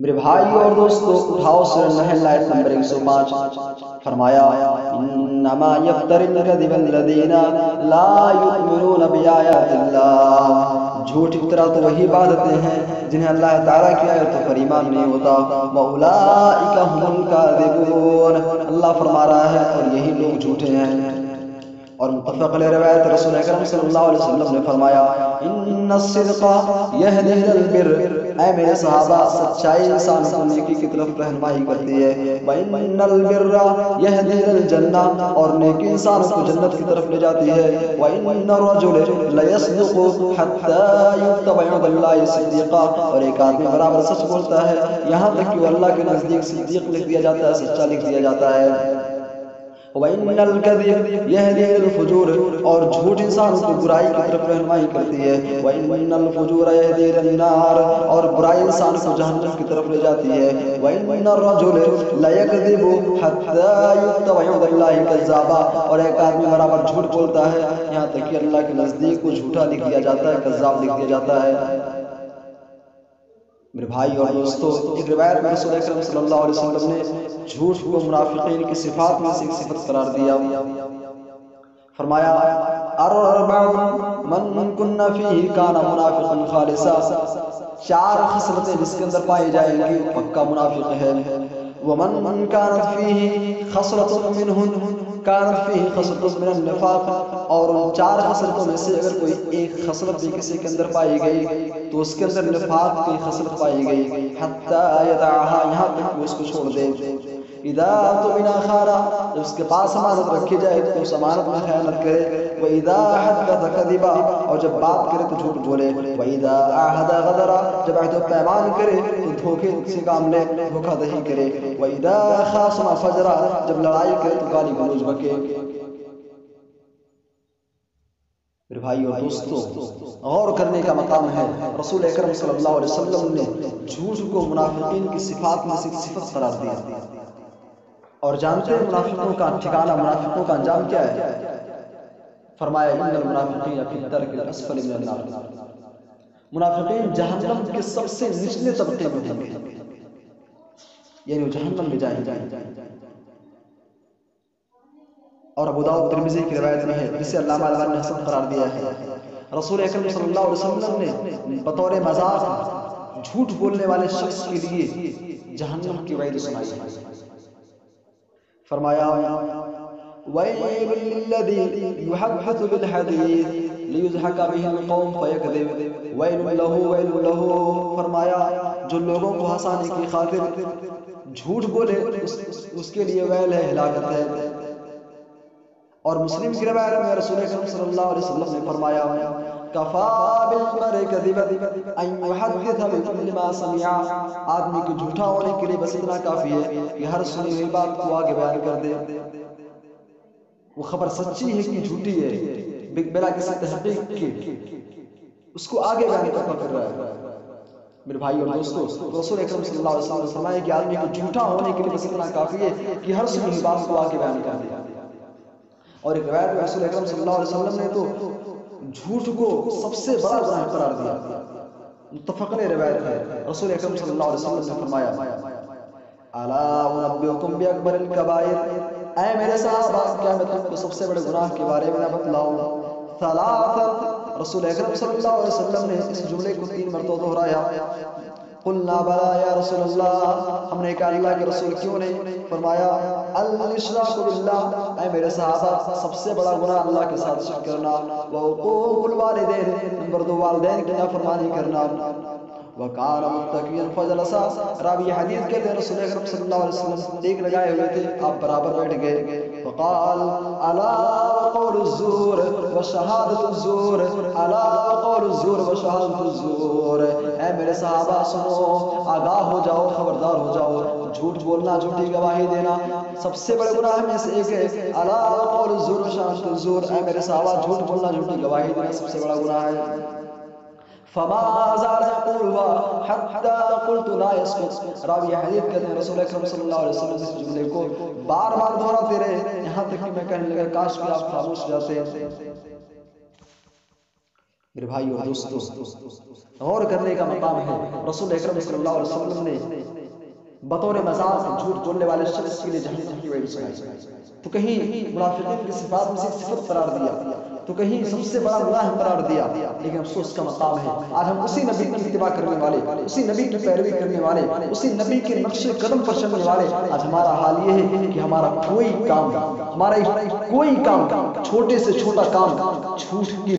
میرے بھائی اور دوستو، اٹھاؤ سورہ النحل آیت نمبر 105۔ فرمایا انما یفتری الکذب الذین لا یؤمنون بآیات اللہ، جھوٹ افطرا تو وہی باندھتے ہیں جنہیں اللہ تعالیٰ کی آیتوں پر ایمان نہیں ہوتا۔ وَأُولَٰئِکَ هُمُ الْکاذبُونَ، اللہ فرما رہا ہے اور یہی لوگ جھوٹے ہیں۔ اور متفق علیہ روایت رسول اکرم صلی اللہ علیہ وسلم نے فرمایا ان الصدق یہدی الی البر، اے میرے صحابہ، سچائی انسان کو نیکی کی طرف رہنمائی کرتی ہے۔ وان البر یہدی الی الجنہ، اور نیکی انسان کو جنت کی طرف لے جاتی ہے۔ وان الرجل لیصدق حتی یکتب عند اللہ صدیقا، اور ایک آدمی برابر سچ بولتا ہے یہاں تک کہ وہ اللہ کے نزدیک صدیق لکھ دیا جاتا ہے، سچا لکھ دیا جاتا ہے۔ وَإِنَّ الْكَذِبَ يَهْدِي إِلَى الْفُجُورِ، اور جھوٹ انسان کو برائی کی طرف رہنمائی کرتی ہے۔ وَإِنَّ الْفُجُورَ يَهْدِي إِلَى النَّارِ، اور برائی انسان کو جہنم کی طرف لے جاتی ہے۔ وَإِنَّ الرَّجُلَ لَيَكْذِبُ حَتَّى يُكْتَبَ عِندَ اللَّهِ كَذَّابًا، اور ایک آدمی برابر جھوٹ بولتا ہے یہاں تک کہ اللہ کے نزدیک کو جھوٹا لکھ دیا جاتا ہے، کذاب لکھ دیا جاتا ہے۔ میرے بھائی اور دوستو، ایک روایت میں رسول اکرم صلی اللہ علیہ وسلم نے جھوٹ کو منافقین کی صفات میں سے ایک صفت قرار دیا۔ فرمایا اربع من کن فیہ کان منافقا خالصا، چار خصلتیں جس کے اندر پائی جائیں گی پکا منافق ہے۔ ومن کانت فیہ خصلۃ منہن کانت فیہ خصلۃ من النفاق، اور ان چار خصلتوں میں سے اگر کوئی ایک خصلت بھی کسی کے اندر پائی گئی تو اس کے اندر نفاق کی خصلت پائی گئی۔ حتی یدعها، یہاں تک کہ اس کو چھوڑ دے۔ اذا اؤتمن خان، جب اس کے پاس امانت رکھی جائے تو اس امانت میں خیانت کرے۔ واذا حدث کذب، اور جب بات کرے تو جھوٹ بولے۔ واذا عاہد غدر، جب عہد و پیمان کرے تو دھوکے سے کام لے، دھوکہ دہی کرے۔ واذا خاصم فجر، جب لڑائی کرے تو گالی گلوچ بکے۔ میرے بھائی اور دوستو، غور کرنے کا مقام ہے رسول اکرم صلی اللہ علیہ وسلم نے جھوٹ کو منافقین کی صفات میں سے ایک صفت قرار دیا۔ اور جانتے ہیں منافقوں کا ٹھکانہ، منافقوں کا انجام کیا ہے؟ فرمایا ان المنافقین فی الدرک الاسفل من النار، منافقین جہنم کے سب سے نچلے طبقے میں ہوں گے، یعنی وہ جہنم میں جائیں گے۔ اور ابو داؤد ترمذی کی روایت میں ہے، جسے علامہ البانی نے حسن قرار دیا ہے، رسول اکرم صلی اللہ علیہ وسلم نے بطور مذاق جھوٹ بولنے والے شخص کے لیے جہنم کی وعید سنائی ہے۔ فرمایا وَيْلٌ لِّلَّذِي يُحَدِّثُ بِالْحَدِيثِ لِيُضْحَكَ بِهِ الْقَوْمُ فَيَكْذِبُ وَيْلٌ لَّهُ، فرمایا جو لوگوں کو ہنسانے کی خاطر جھوٹ بولے اس کے لیے ویل ہے، ہلاکت ہے۔ اور مسلم کی روایت میں رسول اکرم صلی اللہ علیہ وسلم نے فرمایا کفا بالمرء کذبا ان یحدث بکل ما سمع، آدمی کو جھوٹا ہونے کے لیے بس اتنا کافی ہے کہ ہر سنی ہوئی بات کو آگے بیان کر دے۔ وہ خبر سچی ہے کہ جھوٹی ہے بلا کسی تحقیق کے، اس کو آگے بیان کرتا پھر رہا ہے۔ میرے بھائی اور دوستو، رسول اکرم صلی اللہ علیہ وسلم نے فرمایا کہ آدمی کو جھوٹا ہونے کے لیے بس اتنا کافی ہے کہ ہر سنی ہوئی بات کو آگے بیان کر دے۔ اور ایک روایت میں رسول اکرم صلی اللہ علیہ وسلم نے تو جھوٹ کو سب سے بڑا گناہ قرار دیا، متفق علیہ روایت ہے۔ رسول اکرم صلی اللہ علیہ وسلم نے فرمایا الا انبئکم باکبر الکبائر، اے میرے صحابہ کیا میں تم کو سب سے بڑے گناہ کے بارے میں نہ بتلاؤں؟ ثلاث، رسول اکرم صلی اللہ علیہ وسلم نے اس جملے کو 3 مرتبہ دہرایا۔ قلنا بلا یا رسول اللہ، ہم نے کہا اللہ کے رسول کیوں نہیں؟ فرمایا الاشراک باللہ، اے میرے صحابہ سب سے بڑا گناہ اللہ کے ساتھ شرک کرنا۔ وعقوق الوالدین، نمبر 2 والدین کی نافرمانی کرنا۔ وکان متکئا فجلس، راوی حدیث کہتے ہیں رسول اکرم صلی اللہ علیہ وسلم ٹیک لگائے ہوئے تھے، آپ برابر بیٹھ گئے۔ وقال الا قول الزور وشہادۃ الزور، الا قول الزور وشہادۃ الزور، اے میرے صحابہ سنو، آگاہ ہو جاؤ، خبردار ہو جاؤ، جھوٹ بولنا، جھوٹی گواہی دینا سب سے بڑے گناہ میں سے ایک ہے۔ الا قول الزور وشہادۃ الزور، اے میرے صحابہ جھوٹ بولنا، جھوٹی گواہی دینا سب سے بڑا گناہ ہے۔ فما زال يقولها حتى قلت لا يسكت، راوی حدیث کہتے ہیں رسول اکرم صلی اللہ علیہ وسلم اس جملے کو بار بار دہراتے رہے یہاں تک کہ میں کہنے لگا کاش کہ آپ خاموش جاتے۔ میرے بھائی اور دوستو، غور کرنے کا مقام ہے رسول اکرم صلی اللہ علیہ وسلم نے بطور مذاق جھوٹ بولنے والے شخص کے لیے جہنم کی وعید سنائی، تو کہیں منافقین کی صفات میں سے ایک صفت قرار دیا، تو کہیں سب سے بڑا گناہ قرار دیا، لیکن افسوس کا مقام ہے آج ہم اسی نبی کی اتباع کرنے والے، اسی نبی کی پیروی کرنے والے، اسی نبی کے نقش قدم پر چلنے والے، آج ہمارا حال یہ ہے کہ ہمارا کوئی کام چھوٹے سے چھوٹا کام جھوٹ کی